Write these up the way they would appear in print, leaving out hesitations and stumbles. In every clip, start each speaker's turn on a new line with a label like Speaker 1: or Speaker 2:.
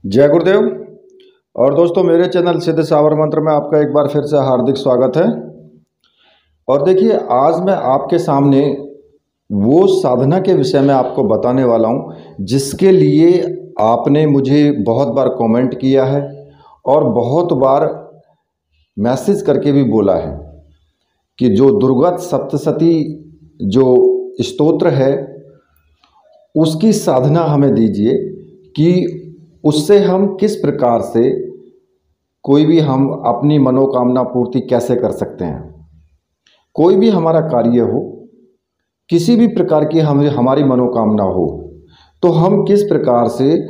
Speaker 1: जय गुरुदेव। और दोस्तों, मेरे चैनल सिद्ध सावर मंत्र में आपका एक बार फिर से हार्दिक स्वागत है। और देखिए, आज मैं आपके सामने वो साधना के विषय में आपको बताने वाला हूँ जिसके लिए आपने मुझे बहुत बार कमेंट किया है और बहुत बार मैसेज करके भी बोला है कि जो दुर्गा सप्तशती जो स्तोत्र है उसकी साधना हमें दीजिए कि उससे हम किस प्रकार से कोई भी हम अपनी मनोकामना पूर्ति कैसे कर सकते हैं। कोई भी हमारा कार्य हो, किसी भी प्रकार की हमारी मनोकामना हो, तो हम किस प्रकार से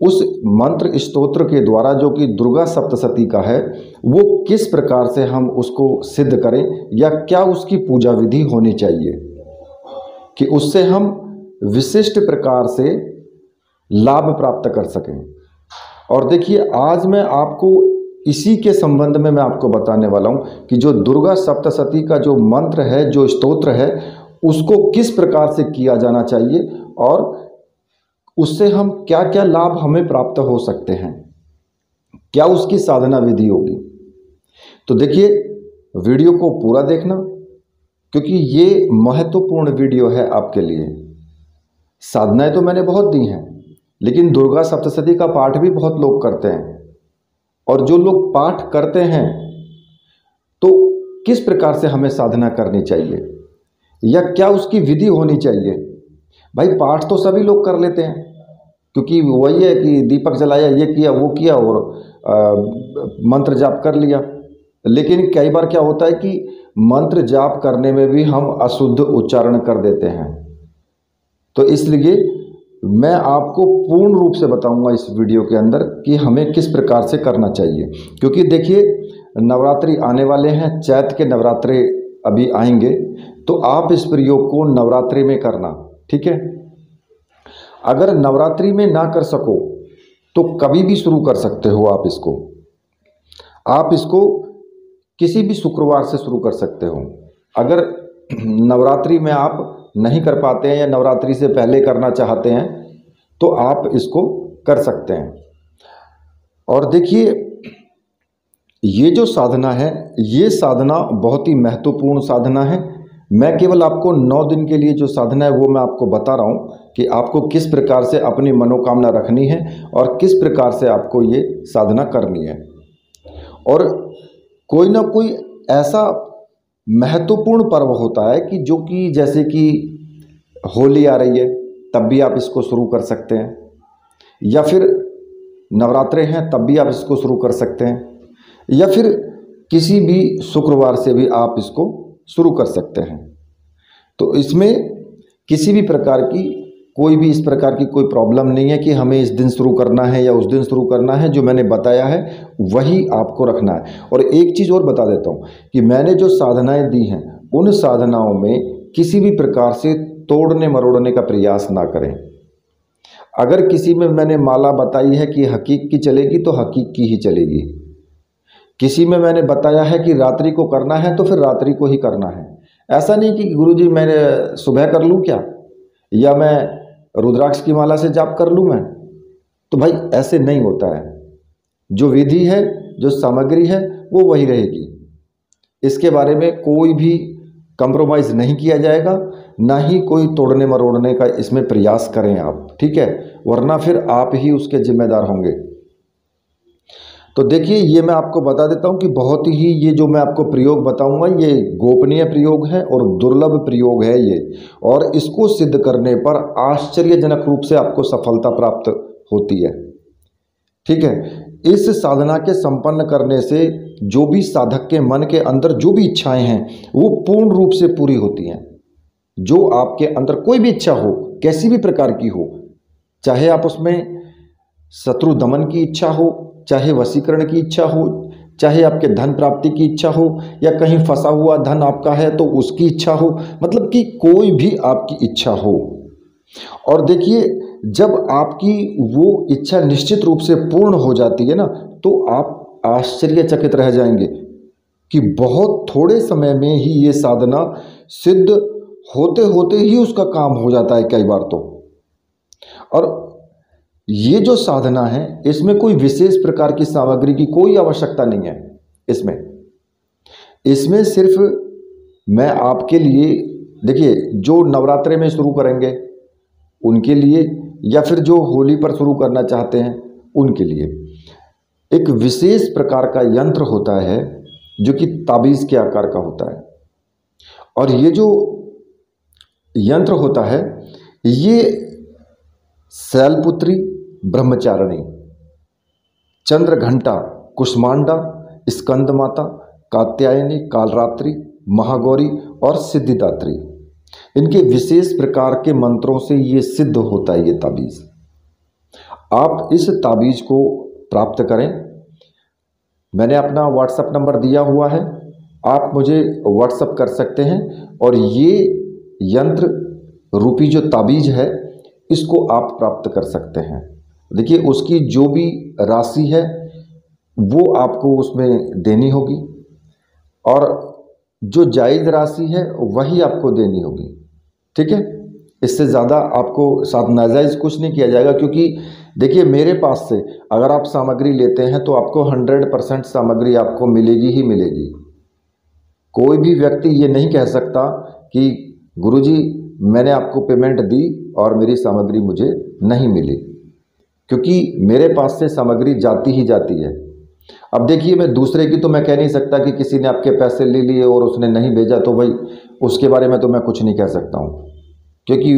Speaker 1: उस मंत्र स्तोत्र के द्वारा जो कि दुर्गा सप्तशती का है वो किस प्रकार से हम उसको सिद्ध करें, या क्या उसकी पूजा विधि होनी चाहिए कि उससे हम विशिष्ट प्रकार से लाभ प्राप्त कर सकें। और देखिए, आज मैं आपको इसी के संबंध में मैं आपको बताने वाला हूं कि जो दुर्गा सप्तशती का जो मंत्र है, जो स्तोत्र है, उसको किस प्रकार से किया जाना चाहिए और उससे हम क्या क्या लाभ हमें प्राप्त हो सकते हैं, क्या उसकी साधना विधि होगी। तो देखिए, वीडियो को पूरा देखना क्योंकि ये महत्वपूर्ण वीडियो है आपके लिए। साधनाएं तो मैंने बहुत दी हैं, लेकिन दुर्गा सप्तशती का पाठ भी बहुत लोग करते हैं। और जो लोग पाठ करते हैं तो किस प्रकार से हमें साधना करनी चाहिए या क्या उसकी विधि होनी चाहिए। भाई, पाठ तो सभी लोग कर लेते हैं क्योंकि वही है कि दीपक जलाया, ये किया, वो किया और मंत्र जाप कर लिया। लेकिन कई बार क्या होता है कि मंत्र जाप करने में भी हम अशुद्ध उच्चारण कर देते हैं। तो इसलिए मैं आपको पूर्ण रूप से बताऊंगा इस वीडियो के अंदर कि हमें किस प्रकार से करना चाहिए। क्योंकि देखिए, नवरात्रि आने वाले हैं, चैत के नवरात्रे अभी आएंगे, तो आप इस प्रयोग को नवरात्रि में करना, ठीक है। अगर नवरात्रि में ना कर सको तो कभी भी शुरू कर सकते हो। आप इसको किसी भी शुक्रवार से शुरू कर सकते हो। अगर नवरात्रि में आप नहीं कर पाते हैं या नवरात्रि से पहले करना चाहते हैं तो आप इसको कर सकते हैं। और देखिए, ये जो साधना है, ये साधना बहुत ही महत्वपूर्ण साधना है। मैं केवल आपको 9 दिन के लिए जो साधना है वो मैं आपको बता रहा हूँ कि आपको किस प्रकार से अपनी मनोकामना रखनी है और किस प्रकार से आपको ये साधना करनी है। और कोई ना कोई ऐसा महत्वपूर्ण पर्व होता है कि जो कि जैसे कि होली आ रही है, तब भी आप इसको शुरू कर सकते हैं, या फिर नवरात्रे हैं तब भी आप इसको शुरू कर सकते हैं, या फिर किसी भी शुक्रवार से भी आप इसको शुरू कर सकते हैं। तो इसमें किसी भी प्रकार की इस प्रकार की कोई प्रॉब्लम नहीं है कि हमें इस दिन शुरू करना है या उस दिन शुरू करना है। जो मैंने बताया है वही आपको रखना है। और एक चीज़ और बता देता हूँ कि मैंने जो साधनाएं दी हैं उन साधनाओं में किसी भी प्रकार से तोड़ने मरोड़ने का प्रयास ना करें। अगर किसी में मैंने माला बताई है कि हकीक की चलेगी तो हकीक की ही चलेगी। किसी में मैंने बताया है कि रात्रि को करना है तो फिर रात्रि को ही करना है। ऐसा नहीं कि गुरुजी मैंने सुबह कर लूँ क्या, या मैं रुद्राक्ष की माला से जाप कर लूँ मैं। तो भाई, ऐसे नहीं होता है। जो विधि है, जो सामग्री है, वो वही रहेगी। इसके बारे में कोई भी कंप्रोमाइज़ नहीं किया जाएगा, ना ही कोई तोड़ने मरोड़ने का इसमें प्रयास करें आप, ठीक है, वरना फिर आप ही उसके जिम्मेदार होंगे। तो देखिए, ये मैं आपको बता देता हूँ कि बहुत ही ये जो मैं आपको प्रयोग बताऊंगा ये गोपनीय प्रयोग है और दुर्लभ प्रयोग है ये। और इसको सिद्ध करने पर आश्चर्यजनक रूप से आपको सफलता प्राप्त होती है, ठीक है। इस साधना के संपन्न करने से जो भी साधक के मन के अंदर जो भी इच्छाएं हैं वो पूर्ण रूप से पूरी होती हैं। जो आपके अंदर कोई भी इच्छा हो, कैसी भी प्रकार की हो, चाहे आप उसमें शत्रु दमन की इच्छा हो, चाहे वशीकरण की इच्छा हो, चाहे आपके धन प्राप्ति की इच्छा हो, या कहीं फंसा हुआ धन आपका है तो उसकी इच्छा हो, मतलब कि कोई भी आपकी इच्छा हो। और देखिए, जब आपकी वो इच्छा निश्चित रूप से पूर्ण हो जाती है ना, तो आप आश्चर्यचकित रह जाएंगे कि बहुत थोड़े समय में ही ये साधना सिद्ध होते होते ही उसका काम हो जाता है कई बार तो। और ये जो साधना है इसमें कोई विशेष प्रकार की सामग्री की कोई आवश्यकता नहीं है। इसमें सिर्फ मैं आपके लिए, देखिए, जो नवरात्रे में शुरू करेंगे उनके लिए, या फिर जो होली पर शुरू करना चाहते हैं उनके लिए एक विशेष प्रकार का यंत्र होता है जो कि ताबीज़ के आकार का होता है। और ये जो यंत्र होता है ये शैलपुत्री, ब्रह्मचारिणी, चंद्रघंटा, कुष्मांडा, स्कंदमाता, कात्यायनी, कालरात्रि, महागौरी और सिद्धिदात्री, इनके विशेष प्रकार के मंत्रों से ये सिद्ध होता है ये ताबीज़। आप इस ताबीज़ को प्राप्त करें। मैंने अपना व्हाट्सएप नंबर दिया हुआ है, आप मुझे व्हाट्सएप कर सकते हैं और ये यंत्र रूपी जो ताबीज़ है इसको आप प्राप्त कर सकते हैं। देखिए, उसकी जो भी राशि है वो आपको उसमें देनी होगी और जो जायज़ राशि है वही आपको देनी होगी, ठीक है। इससे ज़्यादा आपको साथ नाजायज़ कुछ नहीं किया जाएगा, क्योंकि देखिए मेरे पास से अगर आप सामग्री लेते हैं तो आपको 100% सामग्री आपको मिलेगी ही मिलेगी। कोई भी व्यक्ति ये नहीं कह सकता कि गुरुजी मैंने आपको पेमेंट दी और मेरी सामग्री मुझे नहीं मिली, क्योंकि मेरे पास से सामग्री जाती ही जाती है। अब देखिए, मैं दूसरे की तो मैं कह नहीं सकता कि किसी ने आपके पैसे ले लिए और उसने नहीं भेजा, तो भाई उसके बारे में तो मैं कुछ नहीं कह सकता हूँ, क्योंकि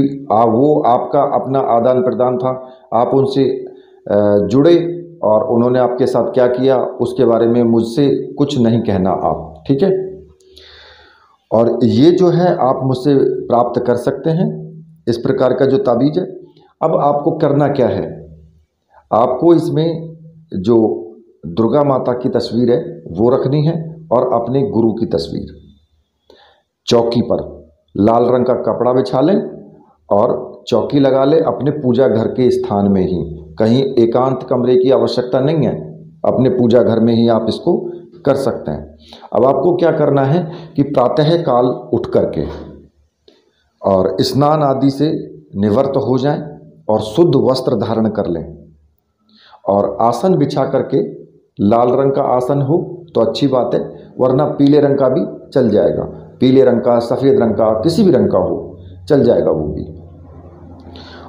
Speaker 1: वो आपका अपना आदान प्रदान था, आप उनसे जुड़े और उन्होंने आपके साथ क्या किया उसके बारे में मुझसे कुछ नहीं कहना आप, ठीक है। और ये जो है आप मुझसे प्राप्त कर सकते हैं इस प्रकार का जो ताबीज़ है। अब आपको करना क्या है, आपको इसमें जो दुर्गा माता की तस्वीर है वो रखनी है और अपने गुरु की तस्वीर। चौकी पर लाल रंग का कपड़ा बिछा लें और चौकी लगा लें अपने पूजा घर के स्थान में ही, कहीं एकांत कमरे की आवश्यकता नहीं है, अपने पूजा घर में ही आप इसको कर सकते हैं। अब आपको क्या करना है कि प्रातः काल उठ करके और स्नान आदि से निवृत्त हो जाएं और शुद्ध वस्त्र धारण कर लें और आसन बिछा करके, लाल रंग का आसन हो तो अच्छी बात है, वरना पीले रंग का भी चल जाएगा, पीले रंग का, सफ़ेद रंग का, किसी भी रंग का हो चल जाएगा वो भी।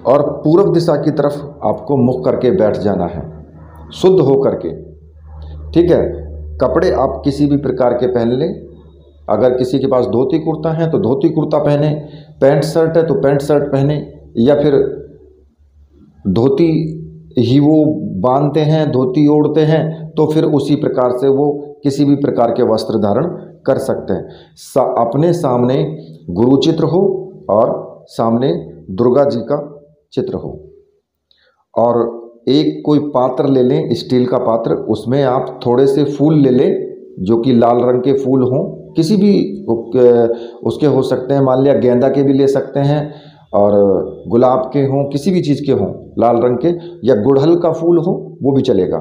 Speaker 1: और पूर्व दिशा की तरफ आपको मुख करके बैठ जाना है, शुद्ध हो करके, ठीक है। कपड़े आप किसी भी प्रकार के पहन लें, अगर किसी के पास धोती कुर्ता है तो धोती कुर्ता पहने, पैंट शर्ट है तो पैंट शर्ट पहने, या फिर धोती ही वो बांधते हैं, धोती ओढ़ते हैं तो फिर उसी प्रकार से वो किसी भी प्रकार के वस्त्र धारण कर सकते हैं। अपने सामने गुरु चित्र हो और सामने दुर्गा जी का चित्र हो, और एक कोई पात्र ले लें, स्टील का पात्र, उसमें आप थोड़े से फूल ले लें जो कि लाल रंग के फूल हों, किसी भी उसके हो सकते हैं, मान लिया गेंदा के भी ले सकते हैं और गुलाब के हों, किसी भी चीज़ के हों लाल रंग के, या गुड़हल का फूल हो वो भी चलेगा,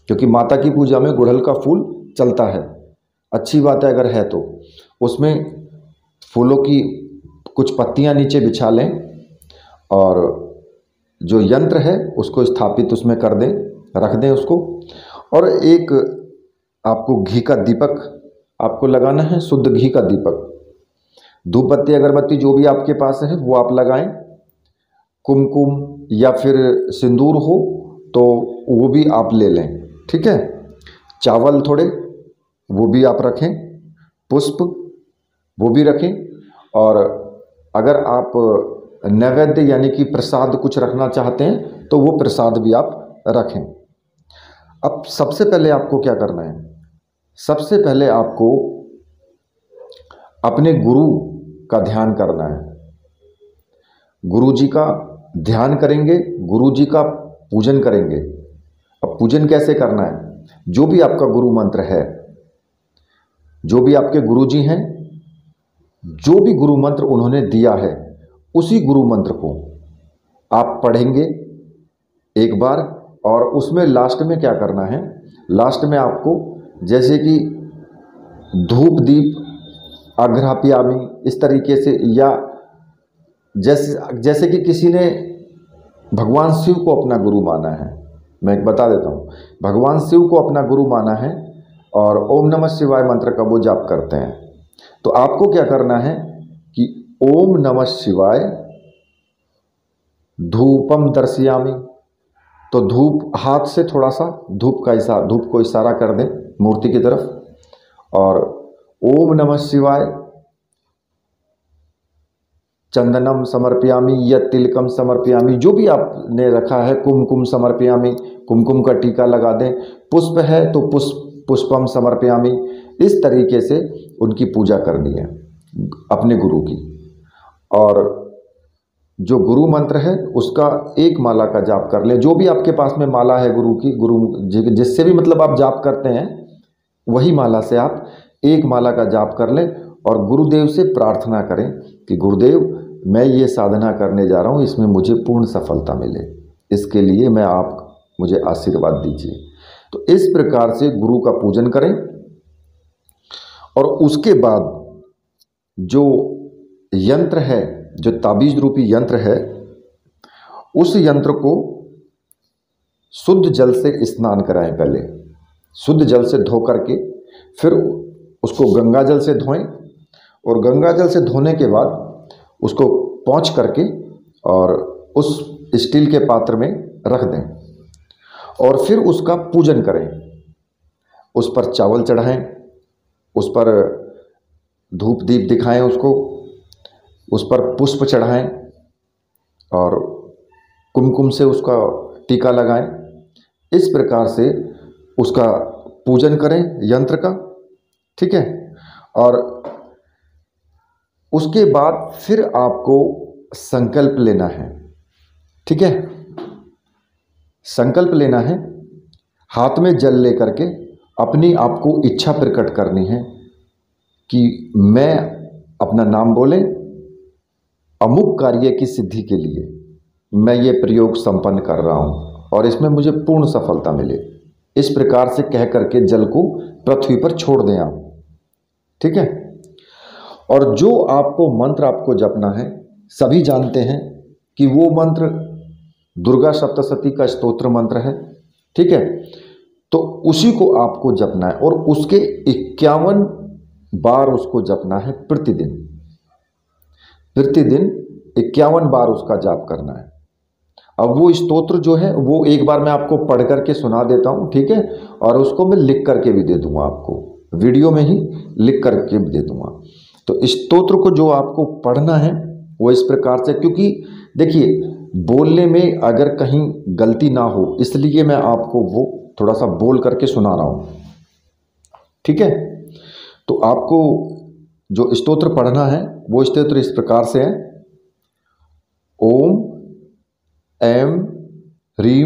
Speaker 1: क्योंकि माता की पूजा में गुड़हल का फूल चलता है, अच्छी बात है अगर है तो। उसमें फूलों की कुछ पत्तियां नीचे बिछा लें और जो यंत्र है उसको स्थापित उसमें कर दें, रख दें उसको। और एक आपको घी का दीपक आपको लगाना है, शुद्ध घी का दीपक, धूप बत्ती अगरबत्ती जो भी आपके पास है वो आप लगाएं, कुमकुम या फिर सिंदूर हो तो वो भी आप ले लें, ठीक है। चावल थोड़े वो भी आप रखें, पुष्प वो भी रखें, और अगर आप नैवेद्य यानी कि प्रसाद कुछ रखना चाहते हैं तो वो प्रसाद भी आप रखें। अब सबसे पहले आपको क्या करना है, सबसे पहले आपको अपने गुरु का ध्यान करना है। गुरु जी का ध्यान करेंगे, गुरु जी का पूजन करेंगे। अब पूजन कैसे करना है, जो भी आपका गुरु मंत्र है, जो भी आपके गुरु जी हैं, जो भी गुरु मंत्र उन्होंने दिया है उसी गुरु मंत्र को आप पढ़ेंगे एक बार, और उसमें लास्ट में क्या करना है, लास्ट में आपको जैसे कि धूप दीप आघ्रापयामी इस तरीके से, या जैसे कि किसी ने भगवान शिव को अपना गुरु माना है। मैं एक बता देता हूँ, भगवान शिव को अपना गुरु माना है और ओम नमः शिवाय मंत्र का वो जाप करते हैं। तो आपको क्या करना है कि ओम नमः शिवाय धूपम दर्शयामि, तो धूप हाथ से थोड़ा सा धूप को इशारा कर दें मूर्ति की तरफ। और ओम नमः शिवाय चंदनम समर्पयामि या तिलकम समर्पयामि, जो भी आपने रखा है, कुमकुम समर्पयामि, कुमकुम का टीका लगा दें। पुष्प है तो पुष्पम समर्पयामि। इस तरीके से उनकी पूजा करनी है अपने गुरु की। और जो गुरु मंत्र है उसका एक माला का जाप कर लें। जो भी आपके पास में माला है गुरु की, गुरु जिससे भी मतलब आप जाप करते हैं वही माला से आप एक माला का जाप कर लें और गुरुदेव से प्रार्थना करें कि गुरुदेव मैं ये साधना करने जा रहा हूँ, इसमें मुझे पूर्ण सफलता मिले, इसके लिए आप मुझे आशीर्वाद दीजिए। तो इस प्रकार से गुरु का पूजन करें। और उसके बाद जो यंत्र है, जो ताबीज रूपी यंत्र है, उस यंत्र को शुद्ध जल से स्नान कराएं। पहले शुद्ध जल से धो करके फिर उसको गंगा जल से धोएं और गंगा जल से धोने के बाद उसको पोंछ करके और उस स्टील के पात्र में रख दें और फिर उसका पूजन करें। उस पर चावल चढ़ाएं, उस पर धूप दीप दिखाएं, उस पर पुष्प चढ़ाएं और कुमकुम से उसका टीका लगाएं। इस प्रकार से उसका पूजन करें यंत्र का, ठीक है। और उसके बाद फिर आपको संकल्प लेना है, ठीक है। संकल्प लेना है, हाथ में जल लेकर के अपनी आपको इच्छा प्रकट करनी है कि मैं अपना नाम बोले, अमुक कार्य की सिद्धि के लिए मैं ये प्रयोग संपन्न कर रहा हूँ और इसमें मुझे पूर्ण सफलता मिले। इस प्रकार से कह करके जल को पृथ्वी पर छोड़ दें आप, ठीक है। और जो आपको मंत्र आपको जपना है, सभी जानते हैं कि वो मंत्र दुर्गा सप्तशती का स्तोत्र मंत्र है, ठीक है। तो उसी को आपको जपना है और उसके 51 बार उसको जपना है प्रतिदिन। प्रतिदिन 51 बार उसका जाप करना है। अब वो स्तोत्र जो है वो एक बार मैं आपको पढ़ करके सुना देता हूँ, ठीक है। और उसको मैं लिख करके भी दे दूंगा आपको, वीडियो में ही लिख करके भी दे दूंगा। तो स्तोत्र को जो आपको पढ़ना है वो इस प्रकार से, क्योंकि देखिए बोलने में अगर कहीं गलती ना हो इसलिए मैं आपको वो थोड़ा सा बोल करके सुना रहा हूँ, ठीक है। तो आपको जो स्तोत्र पढ़ना है वो स्तोत्र इस प्रकार से है। ओम ऐं ह्रीं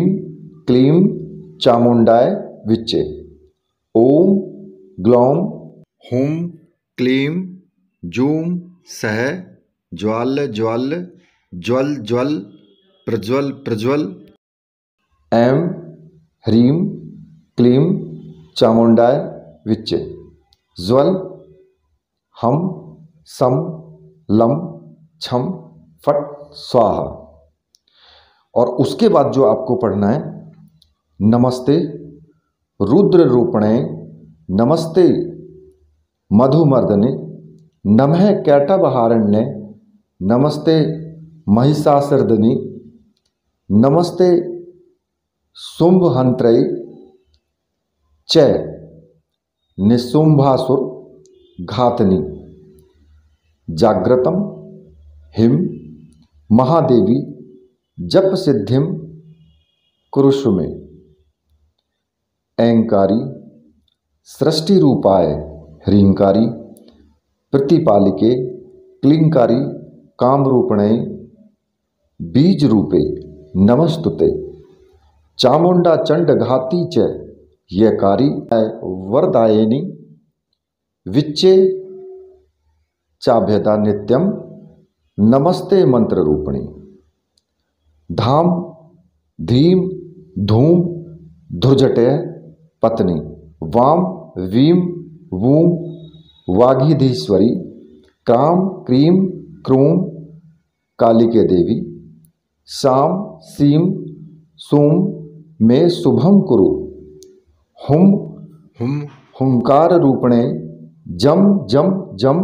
Speaker 1: क्लीं चामुंडाय विच्चे। ओम ग्लौं हुं क्लीं जूं सः ज्वाल ज्वाल ज्वल ज्वल प्रज्वल प्रज्वल। ऐं ह्रीं क्लीं चामुंडाय विच्चे। ज्वल हम सम लम छम फट स्वाहा। और उसके बाद जो आपको पढ़ना है, नमस्ते रुद्र रूपणे नमस्ते मधुमर्दने नमः कैटभहारण्ये नमस्ते महिषासुरर्दिनी नमस्ते शुंभहंत्रै च निशुंभासुर घातनी। जाग्रतम हिम महादेवी जप सिद्धिम कुरुषु में। ऐंकारी सृष्टि रूपाय ह्रींकारी प्रतिपालिके क्लींकारी कामरूपणे बीज रूपे नमस्तुते। चामुंडा चंड घाती च यकारी वरदायिनी विच्चे चाभ्यता नित्यम नमस्ते मंत्र रूपिणी। धाम धीम धूम धुर्जटय पत्नी वाम वीम वूम वागीधीश्वरी क्राम क्रीम क्रूम कालिके देवी। शाम सीम सूम में शुभम कुरु। हुम हुंकार रूपणे जम जम जम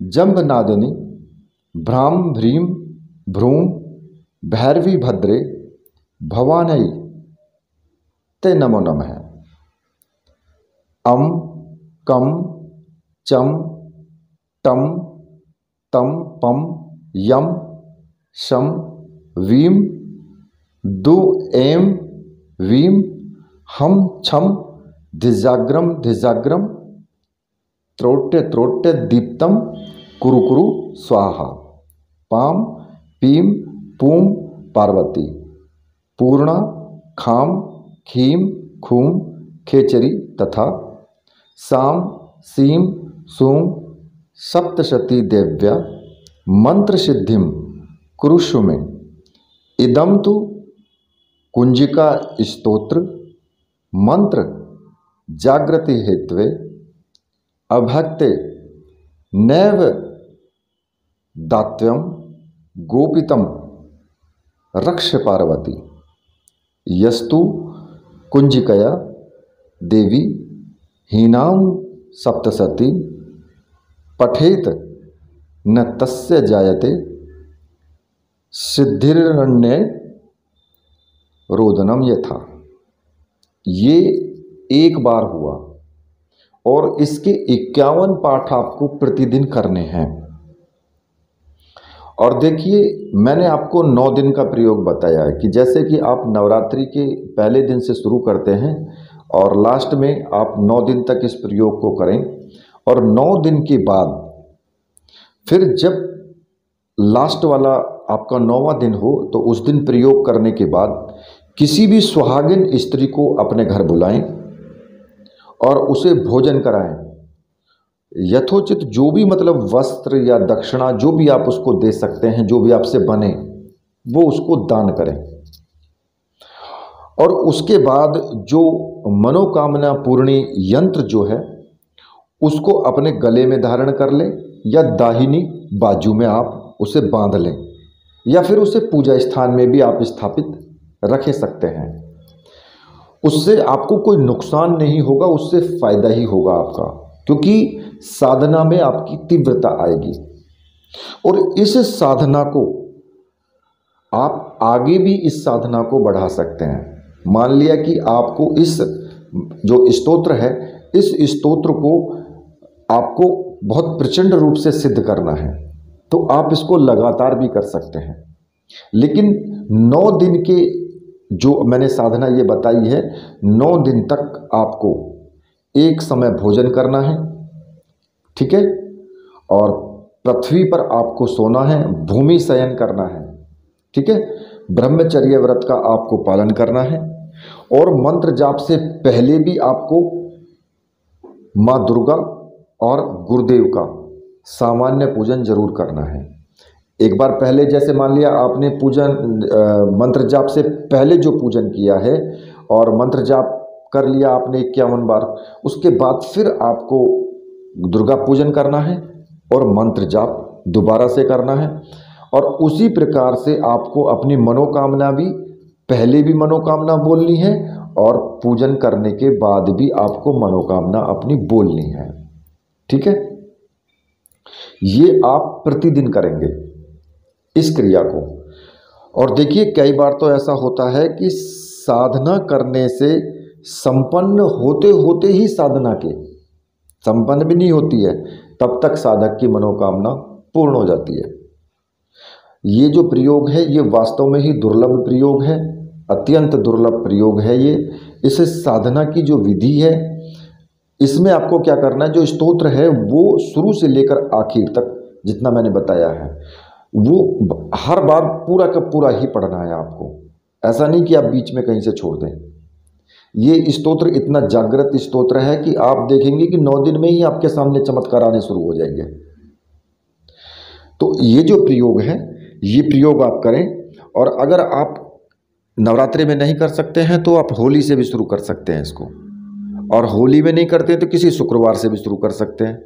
Speaker 1: जम्ब नादिनी भ्राम भ्रीम भ्रूम भैरवी भद्रे भवानई ते नमो नमः। अम कम चम टम तम पम यम शम वीम दु एम वीम हम छम धिजाग्रम धिजाग्रम त्रोट्य त्रोट्य दीप्तम कुरु कुरु स्वाहा। पाम पीम पूम पार्वती पूर्णा खाम खीम खूम खेचरी तथा साम सीम सूम सप्तशती देव्या मंत्र सिद्धिम कुरुषु में। इदम तु कुंजिका स्तोत्र मंत्र जागृति हेत्वे अभक्ते नैव दात्यम गोपितम रक्ष पार्वती। यस्तु कुंजिकया देवी हीनाम सप्तशती पठेत न तस्य जायते सिद्धिरण्य रोदनम यथा। ये एक बार हुआ और इसके 51 पाठ आपको प्रतिदिन करने हैं। और देखिए मैंने आपको 9 दिन का प्रयोग बताया है कि जैसे कि आप नवरात्रि के पहले दिन से शुरू करते हैं और लास्ट में आप 9 दिन तक इस प्रयोग को करें और 9 दिन के बाद फिर जब लास्ट वाला आपका 9वां दिन हो तो उस दिन प्रयोग करने के बाद किसी भी सुहागिन स्त्री को अपने घर बुलाएं और उसे भोजन कराएं। यथोचित जो भी मतलब वस्त्र या दक्षिणा जो भी आप उसको दे सकते हैं, जो भी आपसे बने वो उसको दान करें। और उसके बाद जो मनोकामना पूर्णी यंत्र जो है उसको अपने गले में धारण कर लें या दाहिनी बाजू में आप उसे बांध लें या फिर उसे पूजा स्थान में भी आप स्थापित रख सकते हैं। उससे आपको कोई नुकसान नहीं होगा, उससे फायदा ही होगा आपका, क्योंकि साधना में आपकी तीव्रता आएगी। और इस साधना को आप आगे भी इस साधना को बढ़ा सकते हैं। मान लिया कि आपको इस जो स्तोत्र है इस स्तोत्र को आपको बहुत प्रचंड रूप से सिद्ध करना है तो आप इसको लगातार भी कर सकते हैं। लेकिन 9 दिन के जो मैंने साधना ये बताई है, 9 दिन तक आपको एक समय भोजन करना है, ठीक है, और पृथ्वी पर आपको सोना है, भूमि शयन करना है, ठीक है, ब्रह्मचर्य व्रत का आपको पालन करना है और मंत्र जाप से पहले भी आपको माँ दुर्गा और गुरुदेव का सामान्य पूजन जरूर करना है। एक बार पहले जैसे मान लिया आपने पूजन मंत्र जाप से पहले जो पूजन किया है और मंत्र जाप कर लिया आपने 51 बार, उसके बाद फिर आपको दुर्गा पूजन करना है और मंत्र जाप दोबारा से करना है। और उसी प्रकार से आपको अपनी मनोकामना भी पहले भी मनोकामना बोलनी है और पूजन करने के बाद भी आपको मनोकामना अपनी बोलनी है, ठीक है। ये आप प्रतिदिन करेंगे इस क्रिया को। और देखिए कई बार तो ऐसा होता है कि साधना करने से संपन्न होते होते ही साधना के संपन्न भी नहीं होती है तब तक साधक की मनोकामना पूर्ण हो जाती है। ये जो प्रयोग है ये वास्तव में ही दुर्लभ प्रयोग है, अत्यंत दुर्लभ प्रयोग है ये। इस साधना की जो विधि है इसमें आपको क्या करना है, जो स्तोत्र है वो शुरू से लेकर आखिर तक जितना मैंने बताया है वो हर बार पूरा का पूरा ही पढ़ना है आपको। ऐसा नहीं कि आप बीच में कहीं से छोड़ दें। ये स्तोत्र इतना जागृत स्तोत्र है कि आप देखेंगे कि 9 दिन में ही आपके सामने चमत्कार आने शुरू हो जाएंगे। तो ये जो प्रयोग है ये प्रयोग आप करें। और अगर आप नवरात्रि में नहीं कर सकते हैं तो आप होली से भी शुरू कर सकते हैं इसको, और होली में नहीं करते हैं तो किसी शुक्रवार से भी शुरू कर सकते हैं।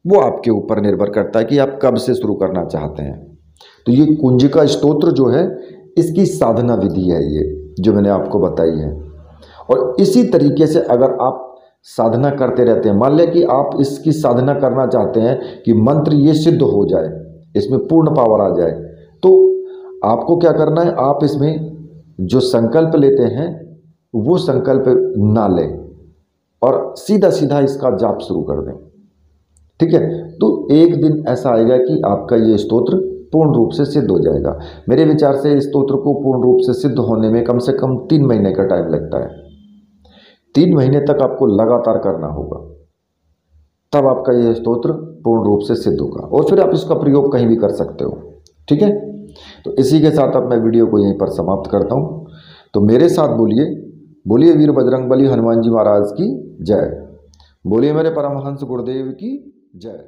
Speaker 1: वो आपके ऊपर निर्भर करता है कि आप कब से शुरू करना चाहते हैं। तो ये कुंजिका स्तोत्र जो है इसकी साधना विधि है ये जो मैंने आपको बताई है। और इसी तरीके से अगर आप साधना करते रहते हैं, मान लें कि आप इसकी साधना करना चाहते हैं कि मंत्र ये सिद्ध हो जाए, इसमें पूर्ण पावर आ जाए, तो आपको क्या करना है, आप इसमें जो संकल्प लेते हैं वो संकल्प ना लें और सीधा सीधा इसका जाप शुरू कर दें। ठीक है, तो एक दिन ऐसा आएगा कि आपका ये स्तोत्र पूर्ण रूप से सिद्ध हो जाएगा। मेरे विचार से इस स्तोत्र को पूर्ण रूप से सिद्ध होने में कम से कम 3 महीने का टाइम लगता है। 3 महीने तक आपको लगातार करना होगा, तब आपका यह स्तोत्र पूर्ण रूप से सिद्ध होगा और फिर आप इसका प्रयोग कहीं भी कर सकते हो। ठीक है, तो इसी के साथ अब मैं वीडियो को यहीं पर समाप्त करता हूँ। तो मेरे साथ बोलिए, बोलिए वीर बजरंगबली हनुमान जी महाराज की जय, बोलिए मेरे परमहंस गुरुदेव की जय।